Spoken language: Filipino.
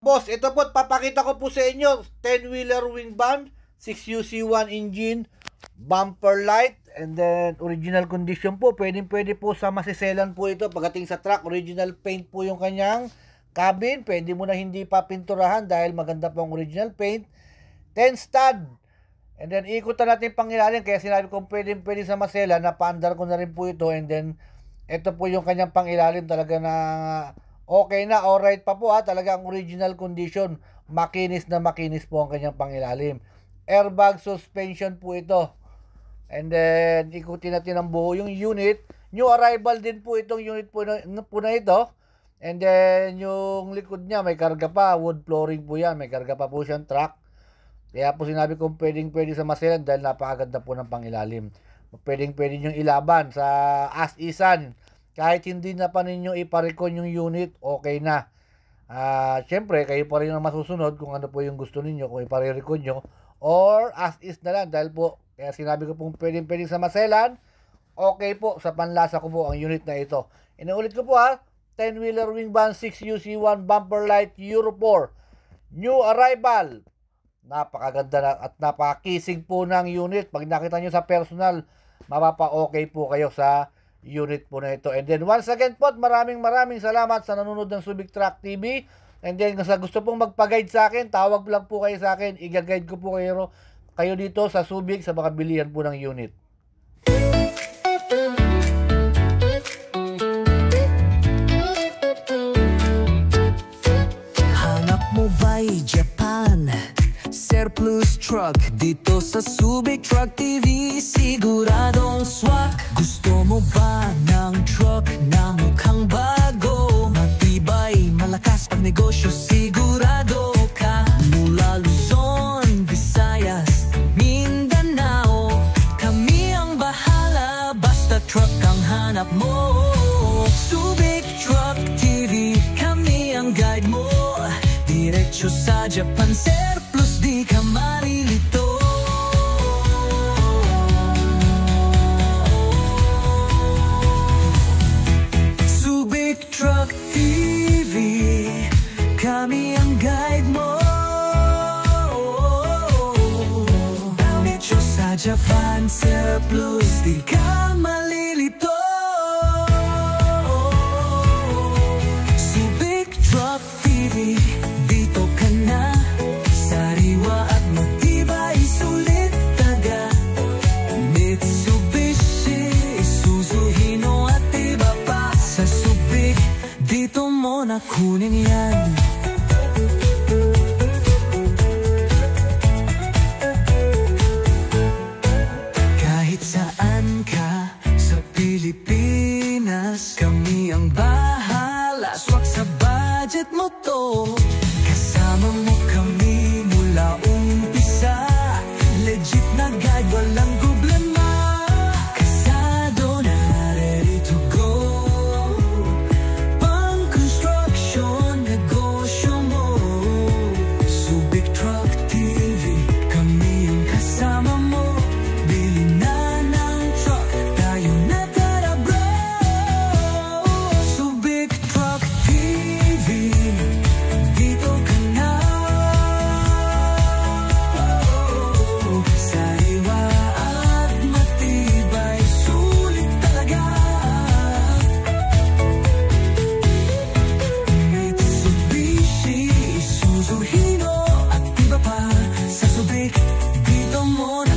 Boss, ito po, papakita ko po sa inyo, 10-wheeler wing van, 6UC1 engine, bumper light, and then original condition po. Pwede po sa masiselan po ito. Pagdating sa truck, original paint po yung kanyang cabin. Pwede mo na hindi pa pinturahan dahil maganda po ang original paint. 10 stud. And then ikutan natin pangilalim, kaya sinabi kong pwede sa masela, napaandar ko na rin po ito. And then ito po yung kanyang pangilalim, talaga na okay na, alright pa po ha. Talaga ang original condition, makinis na makinis po ang kanyang pangilalim. Airbag suspension po ito. And then ikutin natin ang buo yung unit. New arrival din po itong unit po na ito. And then yung likod niya may karga pa, wood flooring po yan, may karga pa po siyang truck. Kaya po sinabi kong pwede sa maselan dahil napakaganda po ng pangilalim. Pwede yung ilaban sa as-isan. Kahit hindi na pa ninyo iparecon yung unit, okay na. Siyempre, kayo pa rin ang masusunod kung ano po yung gusto ninyo, kung iparecon nyo. Or as-is na lang dahil po, kaya sinabi ko pong pwede sa maselan, okay po, sa panlasa ko po ang unit na ito. Inuulit ko po 10-wheeler wing van, 6UC1 bumper light, Euro 4. New arrival. Napakaganda na at napakisig po ng unit. Pag nakita nyo sa personal, mapapa-okay po kayo sa unit po na ito. And then once again po, maraming salamat sa nanonood ng Subic Truck TV. And then kung gusto pong magpa-guide sa akin, tawag lang po kayo sa akin. I-guide ko po kayo dito sa Subic sa mga bilihan po ng unit. Hanap mo ba'y Japan? Surplus truck dito sa Subic Truck TV, siguradong swak. Gusto mo ba ng truck na mukhang bago? Matibay, malakas pag negosyo, sigurado ka. Mula Luzon, Visayas, Mindanao, kami ang bahala, basta truck ang hanap mo. Subic Truck TV, kami ang guide mo. Diretso sa Japan, surplus, di ka marilito. Subic Truck TV, kami ang guide mo. Diretso sa Japan, surplus, di ka malilito. Subic Truck TV, dito ka na. Sariwa at matibay, sulit taga. Mitsubishi, Isuzu, Hino at iba pa. Sa Subic, dito mo na kunin yan. Kahit saan ka sa Pilipinas, kami ang bahala. Swak sa budget mo to. Kasama mo kami mula umpisa. Legit na guide, walang problema. Kasado na, ready to go. Pang construction, negosyo mo. Subic Truck TV, kami ang kasama mo. Bili na ng truck, tayo na tara bro. Subic Truck TV, dito ka na. Sariwa at matibay, sulit talaga. Mitsubishi, Isuzu, Hino at iba pa. Sa Subic, dito mo na